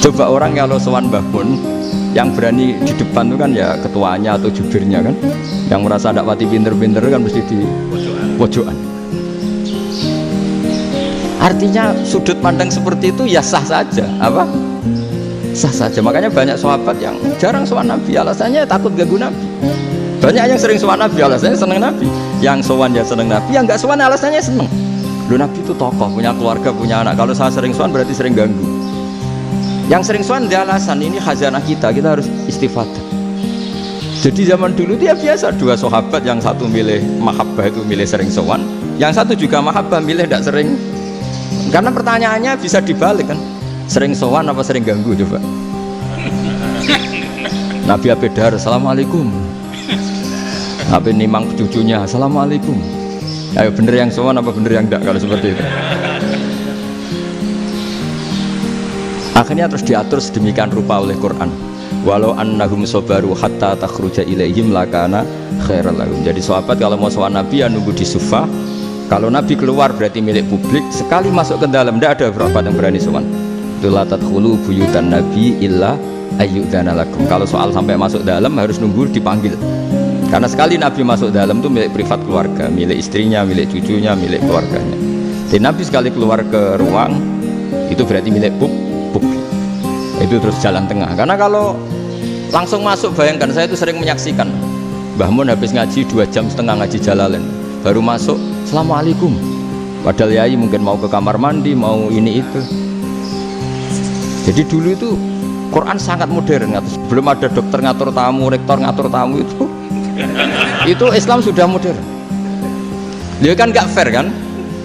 Coba orang kalau sowan Mbah Mun, yang berani di depan itu kan ya ketuanya atau jubirnya kan, yang merasa tidak pati pinter-pinter kan mesti di pojokan. Artinya sudut pandang seperti itu ya sah saja, apa? Sah saja. Makanya banyak sahabat yang jarang sowan Nabi, alasannya takut ganggu Nabi. Banyak yang sering sowan Nabi, alasannya seneng Nabi. Yang sowan ya seneng Nabi, yang nggak sowan alasannya seneng. Loh, Nabi itu tokoh, punya keluarga, punya anak. Kalau saya sering sowan berarti sering ganggu. Yang sering sowan dia alasan ini khazanah kita harus istifadah. Jadi zaman dulu dia biasa dua sahabat, yang satu milih mahabbah itu milih sering sowan, yang satu juga mahabbah milih tidak sering. Karena pertanyaannya bisa dibalik kan, sering sowan apa sering ganggu coba. Nabi Abedar, assalamualaikum. Nabi nimang cucunya, assalamualaikum. Ayo bener yang sowan apa bener yang enggak kalau seperti itu. Akhirnya terus diatur sedemikian rupa oleh Quran. Walau annahum sabaru hatta takhruja ilaihim lakana khairal lahum. Jadi sahabat kalau mau sowan Nabi ya nunggu di Sufah. Kalau Nabi keluar berarti milik publik. Sekali masuk ke dalam tidak ada berapa yang berani sowan. La tadkhulu buyutan Nabi illa ayyudzana lakum. Kalau soal sampai masuk dalam harus nunggu dipanggil. Karena sekali Nabi masuk dalam itu milik privat keluarga, milik istrinya, milik cucunya, milik keluarganya. Jadi Nabi sekali keluar ke ruang itu berarti milik publik. Itu terus jalan tengah. Karena kalau langsung masuk, bayangkan saya itu sering menyaksikan Mbah Mun habis ngaji 2,5 jam ngaji Jalalain, baru masuk assalamualaikum. Padahal yai mungkin mau ke kamar mandi, mau ini itu. Jadi dulu itu Quran sangat modern. Belum ada dokter ngatur tamu, rektor ngatur tamu itu. Itu Islam sudah modern. Dia kan gak fair kan?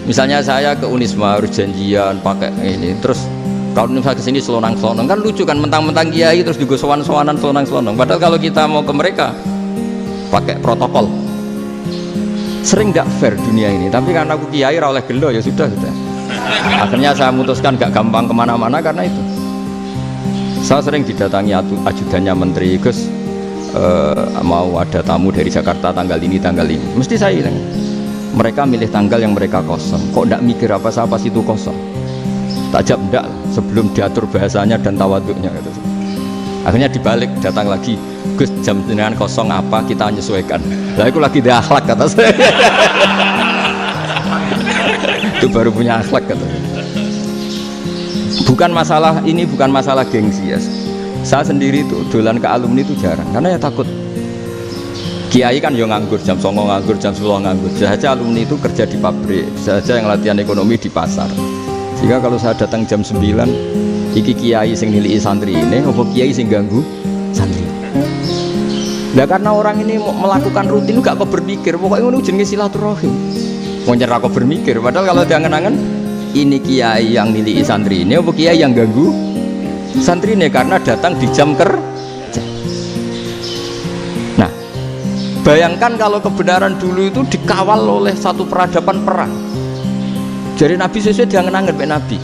Misalnya saya ke Unisma harus janjian pakai ini, terus kalau misalnya kesini selonang-selonang kan lucu kan, mentang-mentang kiai terus juga sowan-sowanan selonang-selonang. Padahal kalau kita mau ke mereka pakai protokol. Sering gak fair dunia ini. Tapi karena aku kiai oleh gelo ya sudah. Akhirnya saya memutuskan gak gampang kemana-mana karena itu. Saya sering didatangi ajudannya menteri, Gus mau ada tamu dari Jakarta tanggal ini mesti saya bilang mereka milih tanggal yang mereka kosong. Kok ndak mikir apa itu kosong, tak jawab ndak sebelum diatur bahasanya dan tawaduknya gitu. Akhirnya dibalik, datang lagi, Gus jam jenengan kosong apa kita menyesuaikan. Lah aku lagi di akhlak kata saya. Itu baru punya akhlak kata saya. Bukan masalah ini, bukan masalah gengsi ya. Saya sendiri tuh dolan ke alumni itu jarang, karena ya takut. Kiai kan yang nganggur, jam 9 nganggur, jam 10 nganggur. Bisa saja alumni itu kerja di pabrik, bisa saja yang latihan ekonomi di pasar. Sehingga kalau saya datang jam 9, iki kiai sing nilai santri ini, apa kiai sing ganggu santri. Nah karena orang ini melakukan rutin gak kok berpikir, pokoknya ini jenenge silaturahim. Mau nyerah kok berpikir, padahal kalau diangen-angen ini kiai yang nilai santri ini, apa kiai yang ganggu santri ini karena datang di jam kerja. Nah, bayangkan kalau kebenaran dulu itu dikawal oleh satu peradaban perang. Jadi Nabi sesuai diangen-angen Nabi.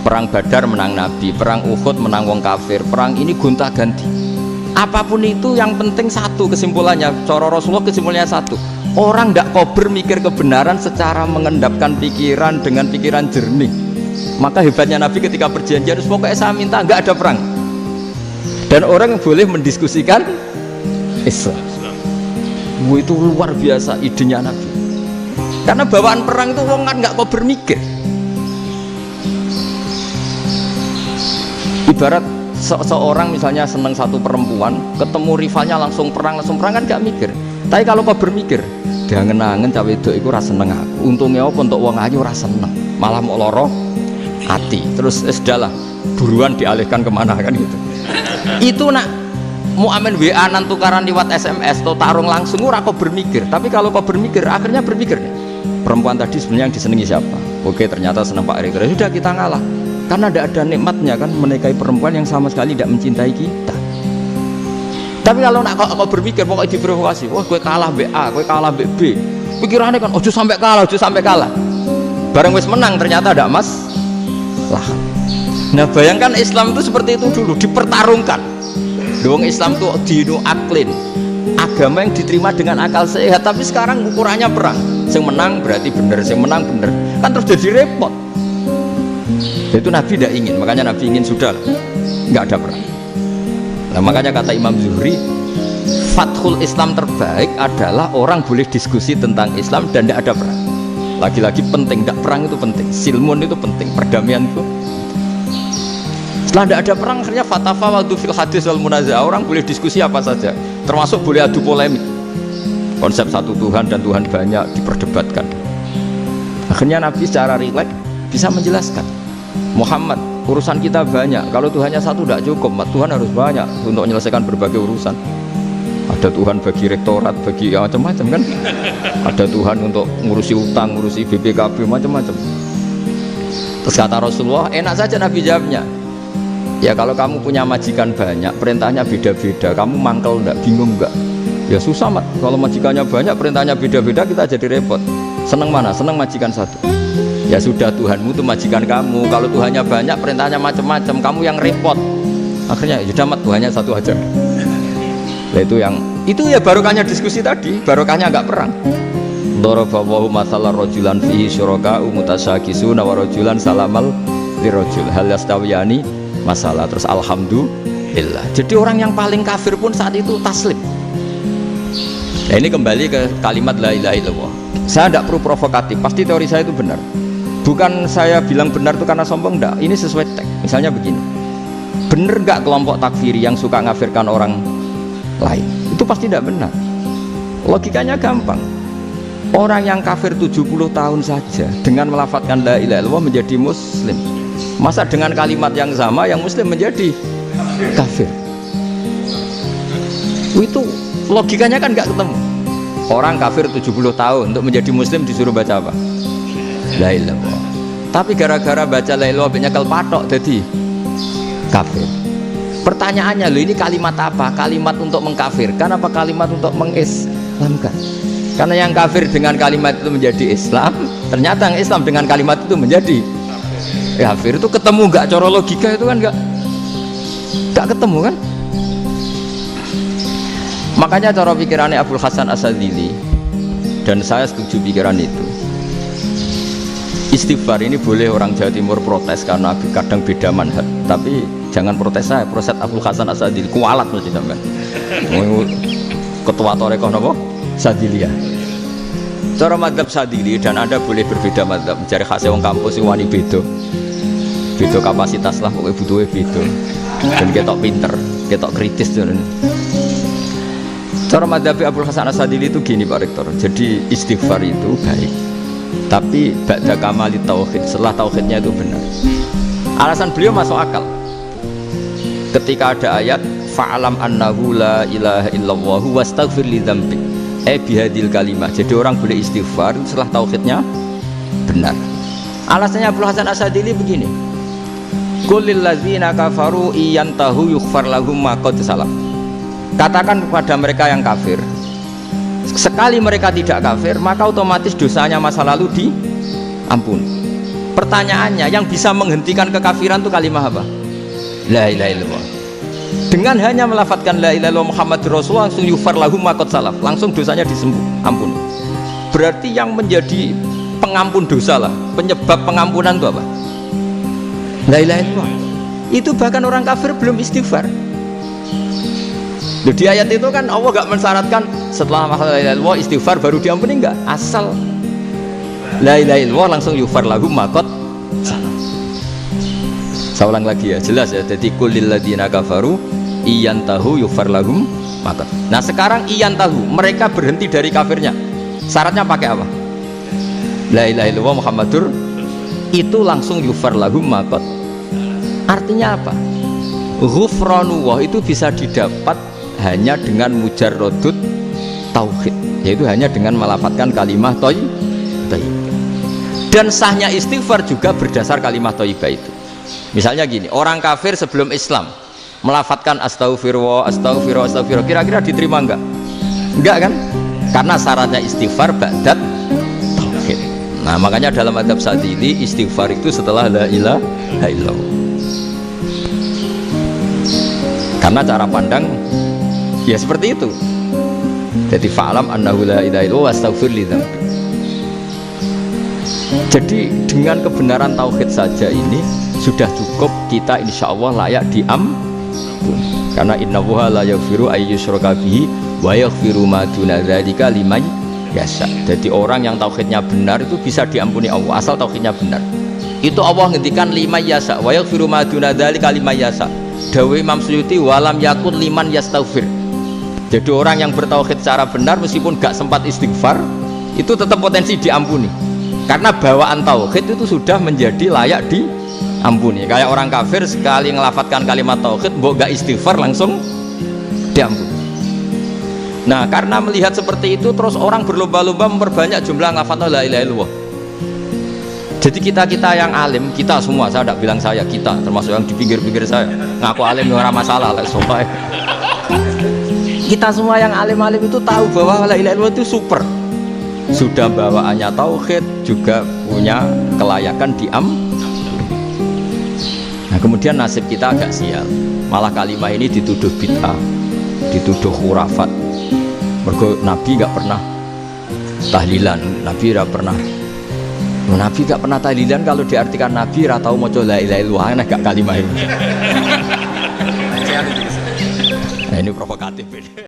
Perang Badar menang Nabi, perang Uhud menang wong kafir, perang ini gonta-ganti. Apapun itu yang penting satu kesimpulannya. Cara Rasulullah kesimpulannya satu. Orang tidak kober mikir kebenaran secara mengendapkan pikiran dengan pikiran jernih. Maka hebatnya Nabi ketika perjanjian, pokoknya saya minta nggak ada perang. Dan orang boleh mendiskusikan Islam. Itu luar biasa idenya Nabi. Karena bawaan perang itu orang kan nggak mau bermikir. Ibarat seorang misalnya seneng satu perempuan, ketemu rivalnya langsung perang kan nggak mikir. Tapi kalau kau bermikir, dia ngenangen cawe itu rasa seneng aku. Untungnya apa untuk wong ayu rasa seneng, malah mau loro hati. Terus sudahlah, buruan dialihkan kemana kan gitu. Itu nak mau amen WA nan tukaran lewat SMS atau tarung langsung ora kau bermikir. Tapi kalau kau bermikir, akhirnya berpikir perempuan tadi sebenarnya yang disenangi siapa? Oke, ternyata senang Pak Erik. Sudah kita ngalah. Karena tidak ada nikmatnya kan menikahi perempuan yang sama sekali tidak mencintai kita. Tapi kalau nak kau berpikir pokoknya diprovokasi, wah gue kalah BA, gue kalah BB. Pikirannya kan ojo sampai kalah. Bareng wis menang ternyata ada mas lah. Nah bayangkan Islam itu seperti itu dulu, dipertarungkan. Doang Islam itu dinu aklin, agama yang diterima dengan akal sehat. Tapi sekarang ukurannya perang, yang menang berarti bener, yang menang bener, kan terus jadi repot. Itu Nabi tidak ingin, makanya Nabi ingin sudah nggak ada perang. Nah, makanya kata Imam Zuhri, fathul Islam terbaik adalah orang boleh diskusi tentang Islam dan tidak ada perang. Lagi-lagi penting, tidak perang itu penting, silmun itu penting, perdamaian itu. Setelah tidak ada perang, akhirnya fatafawadu fil hadis wal munazah, orang boleh diskusi apa saja, termasuk boleh adu polemik. Konsep satu Tuhan dan Tuhan banyak diperdebatkan. Akhirnya Nabi secara rileks bisa menjelaskan, Muhammad, urusan kita banyak, kalau Tuhannya satu tidak cukup, Tuhan harus banyak untuk menyelesaikan berbagai urusan. Ada Tuhan bagi rektorat, bagi ya, macam-macam kan. Ada Tuhan untuk ngurusi utang, ngurusi BPKB, macam-macam. Terus kata Rasulullah, enak saja Nabi jawabnya, ya kalau kamu punya majikan banyak, perintahnya beda-beda, kamu mangkel enggak, bingung enggak? Ya susah mat, kalau majikannya banyak, perintahnya beda-beda, kita jadi repot. Seneng mana? Seneng majikan satu. Ya sudah, Tuhanmu itu majikan kamu, kalau Tuhannya banyak, perintahnya macam-macam, kamu yang repot. Akhirnya ya sudah mat, Tuhannya satu aja. Nah, itu ya barokahnya diskusi tadi, barokahnya enggak perang. Daraballahu mathalan rajulan fihi syuraka'u mutasyakisuna wa rajulan salamal lirajul hal yastawiyani masalah. Terus alhamdulillah. Jadi orang yang paling kafir pun saat itu taslim. Nah, ini kembali ke kalimat la ilaha illallah. Saya tidak perlu provokatif, pasti teori saya itu benar. Bukan saya bilang benar itu karena sombong, enggak. Ini sesuai teks. Misalnya begini, benar enggak kelompok takfiri yang suka ngafirkan orang lain? Itu pasti tidak benar. Logikanya gampang. Orang yang kafir 70 tahun saja dengan melafadzkan la ilaha illallah menjadi muslim. Masa dengan kalimat yang sama yang muslim menjadi kafir? Itu logikanya kan nggak ketemu. Orang kafir 70 tahun untuk menjadi muslim disuruh baca apa? La ilaha illallah. Tapi gara-gara baca la ilaha illallah nyekel patok jadi kafir. Pertanyaannya, loh, ini kalimat apa? Kalimat untuk mengkafirkan apa kalimat untuk mengislamkan? Karena yang kafir dengan kalimat itu menjadi Islam, ternyata yang Islam dengan kalimat itu menjadi kafir. Itu ketemu nggak? Cara logika itu kan nggak ketemu kan? Makanya cara pikirannya Abul Hasan Asadili, dan saya setuju pikiran itu. Istighfar ini boleh orang Jawa Timur protes karena kadang beda manhaj, tapi jangan protes saya, protes Abul Hasan Asadili, kualat mesti sampai. Ketua Torekoh nopo? Sadiliyah. Cara madzhab Sadili, dan Anda boleh berbeda madzhab, mencari khasnya wong kampus wani beda kapasitas lah, pokoknya butuhnya beda, dan ketok pinter, ketok kritis. Cara madzhab Abul Hasan Asadili itu gini Pak Rektor, jadi istighfar itu baik, tapi ba'da kamali tauhid, setelah tauhidnya itu benar. Alasan beliau masuk akal. Ketika ada ayat fa'alam annahu la ilaha illallah wastaghfir li dzambik bihadil kalimah, jadi orang boleh istighfar setelah tauhidnya benar. Alasannya Abdul Hasan Asadili begini, qul lil ladzina kafaru iyantahu yughfar lahum ma qad salaf. Katakan kepada mereka yang kafir, sekali mereka tidak kafir maka otomatis dosanya masa lalu diampuni. Pertanyaannya, yang bisa menghentikan kekafiran itu kalimat apa? La ilaha illallah. Dengan hanya melafadzkan la ilaha illallah Muhammadur Rasulullah, langsung yufar lahum ma qad salaf, langsung dosanya ampun. Berarti yang menjadi pengampun dosa lah, penyebab pengampunan itu apa? La ilaha illallah. Itu bahkan orang kafir belum istighfar. Di ayat itu kan Allah gak mensyaratkan setelah la ilaha illallah istighfar baru diampuni, enggak, asal la ilaha illallah langsung yufar lahum ma qad salaf. Saya ulang lagi ya, jelas ya. Jadi kulil ladzina kafaru iyantahu yufar lahum ma qad. Nah sekarang iyantahu, mereka berhenti dari kafirnya, syaratnya pakai apa? La ilaha illallah Muhammadur, itu langsung yufar lahum ma qad. Artinya apa? Ghufranullah itu bisa didapat hanya dengan mujarrodut tauhid, yaitu hanya dengan melafadzkan kalimah thayyibah. Dan sahnya istighfar juga berdasar kalimah thayyibah itu. Misalnya gini, orang kafir sebelum Islam melafadzkan astaghfirullah, astaghfirullah, astaghfirullah, kira-kira diterima enggak? Enggak kan? Karena syaratnya istighfar ba'dat tauhid. Nah makanya dalam adab Sadili istighfar itu setelah la ilaha illallah. Karena cara pandang ya seperti itu. Jadi fa'alam annahu la ilaha illallah wastaghfir li dzambik. Jadi dengan kebenaran tauhid saja ini sudah cukup, kita insya Allah layak diampun. Karena innallaha la yaghfiru ayyusyraka bihi wa yaghfiru ma duna dzalika liman yasha. Jadi orang yang tauhidnya benar itu bisa diampuni Allah asal tauhidnya benar. Itu Allah ngendikan liman yasha wa yaghfiru ma duna dzalika liman yasha. Dawe Imam Suyuti walam yakun liman yastaghfir. Jadi orang yang bertauhid secara benar meskipun gak sempat istighfar itu tetap potensi diampuni. Karena bawaan tauhid itu sudah menjadi layak diampuni. Kayak orang kafir sekali ngelafatkan kalimat tauhid, mbok gak istighfar langsung diampuni. Nah, karena melihat seperti itu, terus orang berlomba-lomba memperbanyak jumlah ngelafadzna la ilaha illallah. Jadi kita yang alim, kita semua, saya tidak bilang saya, kita termasuk yang di pinggir-pinggir saya, ngaku alim ora masalah lah, soalnya kita semua yang alim-alim itu tahu bahwa la ilaha illallah itu super. Sudah bawaannya tauhid, juga punya kelayakan Nah kemudian nasib kita agak sial, malah kalimah ini dituduh bid'ah, dituduh khurafat. Mergo Nabi gak pernah tahlilan, Nabi gak pernah tahlilan. Kalau diartikan Nabi gak tahu maca la ilaha illallah, aneh gak kalimah ini. Nah ini provokatif ini.